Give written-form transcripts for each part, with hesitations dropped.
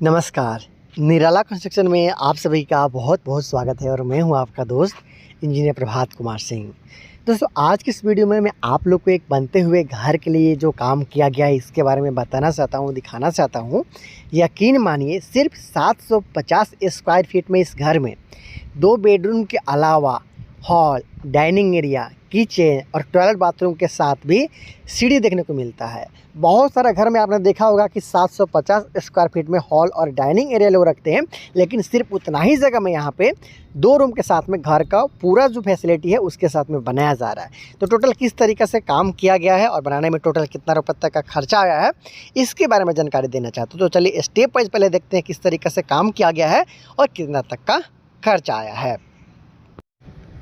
नमस्कार। निराला कंस्ट्रक्शन में आप सभी का बहुत बहुत स्वागत है और मैं हूं आपका दोस्त इंजीनियर प्रभात कुमार सिंह। दोस्तों, आज की इस वीडियो में मैं आप लोग को एक बनते हुए घर के लिए जो काम किया गया है इसके बारे में बताना चाहता हूं, दिखाना चाहता हूं। यकीन मानिए, सिर्फ 750 स्क्वायर फीट में इस घर में 2 बेडरूम के अलावा हॉल, डाइनिंग एरिया, किचन और टॉयलेट बाथरूम के साथ भी सीढ़ी देखने को मिलता है। बहुत सारा घर में आपने देखा होगा कि 750 स्क्वायर फीट में हॉल और डाइनिंग एरिया लोग रखते हैं, लेकिन सिर्फ उतना ही जगह में यहाँ पे 2 रूम के साथ में घर का पूरा जो फैसिलिटी है उसके साथ में बनाया जा रहा है। तो टोटल किस तरीके से काम किया गया है और बनाने में टोटल कितना रुपये तक का खर्चा आया है, इसके बारे में जानकारी देना चाहता हूँ। तो चलिए स्टेप वाइज पहले देखते हैं किस तरीके से काम किया गया है और कितना तक का खर्चा आया है।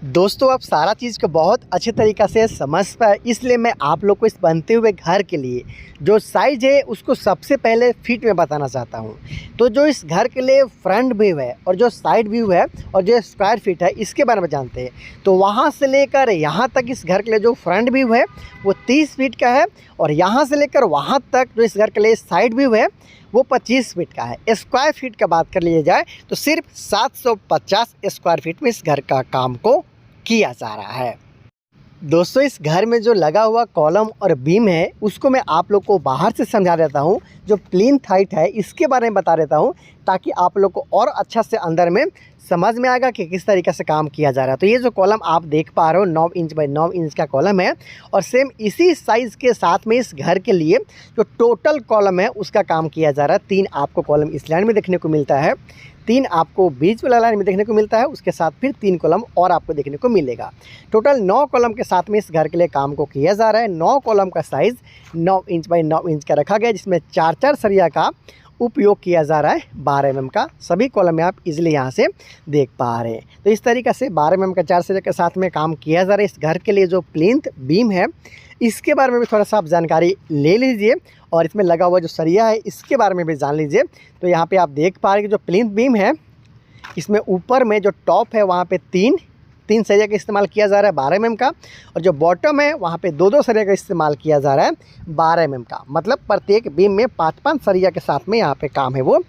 दोस्तों, आप सारा चीज़ को बहुत अच्छे तरीक़ा से समझ पाए, इसलिए मैं आप लोग को इस बनते हुए घर के लिए जो साइज़ है उसको सबसे पहले फीट में बताना चाहता हूं। तो जो इस घर के लिए फ्रंट व्यू है और जो साइड व्यू है और जो स्क्वायर फीट है इसके बारे में जानते हैं। तो वहां से लेकर यहां तक इस घर के लिए जो फ्रंट व्यू है वो 30 फीट का है और यहाँ से लेकर वहाँ तक जो इस घर के लिए साइड व्यू है वो 25 फीट का है। स्क्वायर फीट का बात कर लिया जाए तो सिर्फ 750 स्क्वायर फीट में इस घर का काम को किया जा रहा है। दोस्तों, इस घर में जो लगा हुआ कॉलम और बीम है उसको मैं आप लोग को बाहर से समझा देता हूँ। जो प्लिंथ हाइट है इसके बारे में बता देता हूँ ताकि आप लोग को और अच्छा से अंदर में समझ में आएगा कि किस तरीके से काम किया जा रहा है। तो ये जो कॉलम आप देख पा रहे हो 9 इंच बाई 9 इंच का कॉलम है और सेम इसी साइज़ के साथ में इस घर के लिए जो टोटल कॉलम है उसका काम किया जा रहा है। 3 आपको कॉलम इस लाइन में देखने को मिलता है, 3 आपको बीच वाला लाइन में देखने को मिलता है, उसके साथ फिर 3 कॉलम और आपको देखने को मिलेगा। टोटल 9 कॉलम के साथ में इस घर के लिए काम को किया जा रहा है। 9 कॉलम का साइज़ 9 इंच बाई 9 इंच का रखा गया, जिसमें 4-4 सरिया का उपयोग किया जा रहा है। 12 mm का सभी कॉलम में आप इजीली यहाँ से देख पा रहे हैं। तो इस तरीक़े से 12 mm का 4 सरिया के साथ में काम किया जा रहा है। इस घर के लिए जो प्लिंथ बीम है इसके बारे में भी थोड़ा सा आप जानकारी ले लीजिए और इसमें लगा हुआ जो सरिया है इसके बारे में भी जान लीजिए। तो यहाँ पे आप देख पा रहे हैं कि जो प्लिंथ बीम है इसमें ऊपर में जो टॉप है वहाँ पे 3 सरिया का इस्तेमाल किया जा रहा है 12 mm का, और जो बॉटम है वहाँ पे 2-2 सरिया का इस्तेमाल किया जा रहा है 12 mm का। मतलब प्रत्येक बीम में 5-5 सरिया के साथ में यहाँ पे काम है वो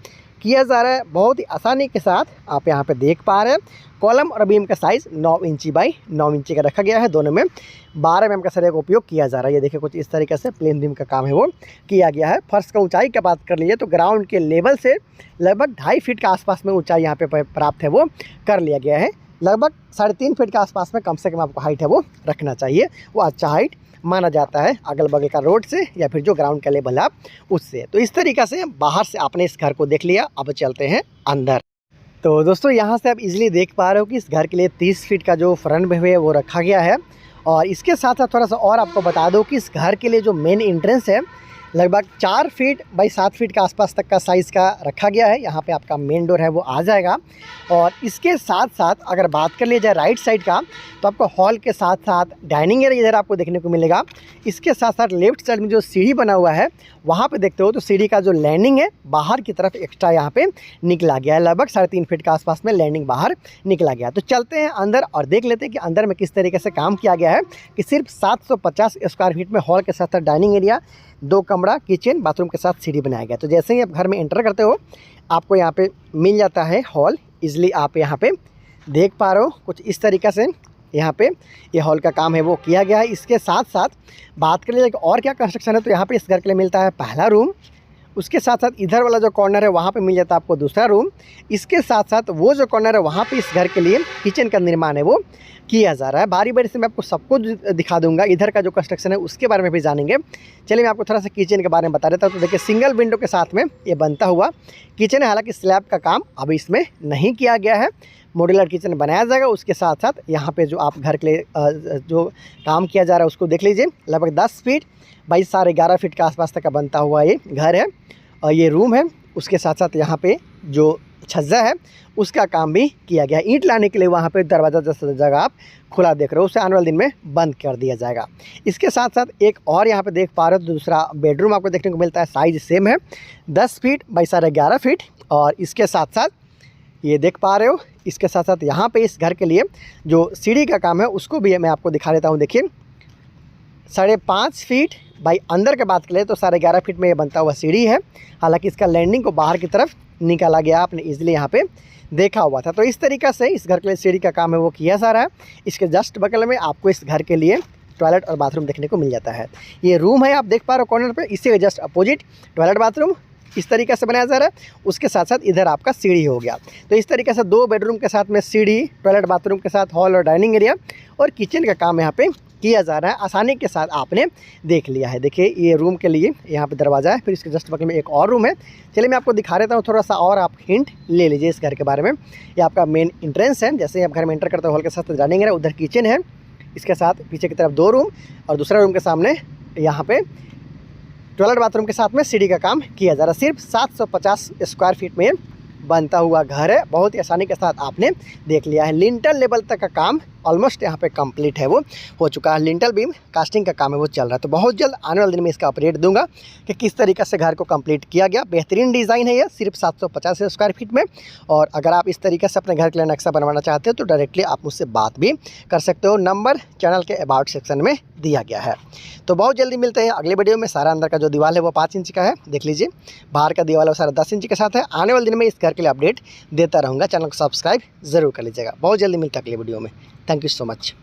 किया जा रहा है। बहुत ही आसानी के साथ आप यहाँ पे देख पा रहे हैं। कॉलम और बीम का साइज़ 9 इंची बाई 9 इंची का रखा गया है। दोनों में 12 mm का सरिया का उपयोग किया जा रहा है। ये देखिए कुछ इस तरीके से प्लेन बीम का काम है वो किया गया है। फर्श का ऊंचाई की बात कर लीजिए तो ग्राउंड के लेवल से लगभग 2.5 फीट के आसपास में ऊंचाई यहाँ पे प्राप्त है वो कर लिया गया है। लगभग 3.5 फीट के आसपास में कम से कम आपको हाइट है वो रखना चाहिए। वो अच्छा हाइट माना जाता है अगल बगल का रोड से या फिर जो ग्राउंड का लेवल है उससे। तो इस तरीक़े से बाहर से आपने इस घर को देख लिया। अब चलते हैं अंदर। तो दोस्तों, यहाँ से आप इजीली देख पा रहे हो कि इस घर के लिए 30 फीट का जो फ्रंट व्यू है वो रखा गया है। और इसके साथ साथ थोड़ा सा और आपको बता दो कि इस घर के लिए जो मेन एंट्रेंस है लगभग 4 फीट बाई 7 फीट के आसपास तक का साइज़ का रखा गया है। यहाँ पे आपका मेन डोर है वो आ जाएगा। और इसके साथ साथ अगर बात कर लिया जाए राइट साइड का तो आपको हॉल के साथ साथ डाइनिंग एरिया इधर आपको देखने को मिलेगा। इसके साथ साथ लेफ्ट साइड में जो सीढ़ी बना हुआ है वहाँ पे देखते हो तो सीढ़ी का जो लैंडिंग है बाहर की तरफ एक्स्ट्रा यहाँ पे निकला गया है। लगभग 3.5 फीट के आसपास में लैंडिंग बाहर निकला गया। तो चलते हैं अंदर और देख लेते हैं कि अंदर में किस तरीके से काम किया गया है कि सिर्फ 750 स्क्वायर फीट में हॉल के साथ साथ डाइनिंग एरिया, 2 कमरा, किचन, बाथरूम के साथ सीढ़ी बनाया गया। तो जैसे ही आप घर में एंटर करते हो आपको यहाँ पे मिल जाता है हॉल। इजली आप यहाँ पे देख पा रहे हो कुछ इस तरीक़े से यहाँ पे ये हॉल का काम है वो किया गया है। इसके साथ साथ बात कर लीजिए और क्या कंस्ट्रक्शन है तो यहाँ पे इस घर के लिए मिलता है पहला रूम। उसके साथ साथ इधर वाला जो कॉर्नर है वहाँ पे मिल जाता है आपको दूसरा रूम। इसके साथ साथ वो जो कॉर्नर है वहाँ पे इस घर के लिए किचन का निर्माण है वो किया जा रहा है। बारी बारी से मैं आपको सबको दिखा दूंगा। इधर का जो कंस्ट्रक्शन है उसके बारे में भी जानेंगे। चलिए मैं आपको थोड़ा सा किचन के बारे में बता देता हूँ। तो देखिए सिंगल विंडो के साथ में ये बनता हुआ किचन है। हालांकि स्लैब का काम अभी इसमें नहीं किया गया है, मॉड्यूलर किचन बनाया जाएगा। उसके साथ साथ यहाँ पे जो आप घर के लिए जो काम किया जा रहा है उसको देख लीजिए। लगभग 10 फीट बाई 11.5 फीट के आसपास तक का बनता हुआ ये घर है और ये रूम है। उसके साथ साथ यहाँ पे जो छज्जा है उसका काम भी किया गया है। ईंट लाने के लिए वहाँ पे दरवाज़ा जैसा जगह आप खुला देख रहे हो, उसे आने वाले दिन में बंद कर दिया जाएगा। इसके साथ साथ एक और यहाँ पे देख पा रहे हो दूसरा बेडरूम आपको देखने को मिलता है। साइज़ सेम है 10 फीट बाई 11.5 फीट। और इसके साथ साथ ये देख पा रहे हो इसके साथ साथ यहाँ पे इस घर के लिए जो सीढ़ी का काम है उसको भी मैं आपको दिखा देता हूँ। देखिए 5.5 फीट भाई अंदर के बात करें तो 11.5 फीट में ये बनता हुआ सीढ़ी है। हालांकि इसका लैंडिंग को बाहर की तरफ निकाला गया, आपने इजीली यहाँ पे देखा हुआ था। तो इस तरीक़े से इस घर के लिए सीढ़ी का काम है वो किया जा रहा है। इसके जस्ट बगल में आपको इस घर के लिए टॉयलेट और बाथरूम देखने को मिल जाता है। ये रूम है, आप देख पा रहे हो कॉर्नर पे, इसी के जस्ट अपोजिट टॉयलेट बाथरूम इस तरीके से बनाया जा रहा है। उसके साथ साथ इधर आपका सीढ़ी हो गया। तो इस तरीके से 2 बेडरूम के साथ में सीढ़ी, टॉयलेट बाथरूम के साथ हॉल और डाइनिंग एरिया और किचन का काम यहाँ पे किया जा रहा है। आसानी के साथ आपने देख लिया है। देखिए ये रूम के लिए यहाँ पे दरवाज़ा है, फिर इसके जस्ट बगल में एक और रूम है। चलिए मैं आपको दिखा देता हूँ थोड़ा सा और आप हिंट ले लीजिए इस घर के बारे में। ये आपका मेन इंट्रेंस है। जैसे आप घर में एंटर करते हो, हॉल के साथ डाइनिंग एरिया, उधर किचन है। इसके साथ पीछे की तरफ 2 रूम और दूसरा रूम के सामने यहाँ पे टॉयलेट बाथरूम के साथ में सीढ़ी का काम किया जा रहा है। सिर्फ 750 स्क्वायर फीट में बनता हुआ घर है। बहुत ही आसानी के साथ आपने देख लिया है। लिंटल लेवल तक का काम ऑलमोस्ट यहाँ पे कंप्लीट है, वो हो चुका है। लिंटल बीम कास्टिंग का काम है वो चल रहा है। तो बहुत जल्द आने वाले दिन में इसका अपडेट दूंगा कि किस तरीके से घर को कंप्लीट किया गया। बेहतरीन डिज़ाइन है ये, सिर्फ 750 स्क्वायर फीट में। और अगर आप इस तरीके से अपने घर के लिए नक्शा बनवाना चाहते हो तो डायरेक्टली आप मुझसे बात भी कर सकते हो। नंबर चैनल के अबाउट सेक्शन में दिया गया है। तो बहुत जल्दी मिलते हैं अगले वीडियो में। सारा अंदर का जो दीवार है वो 5 इंच का है, देख लीजिए। बाहर का दीवार वो सारा 10 इंच के साथ है। आने वाले दिन में इस घर के लिए अपडेट देता रहूँगा। चैनल को सब्सक्राइब जरूर कर लीजिएगा। बहुत जल्दी मिलता है अगले वीडियो में। Thank you so much.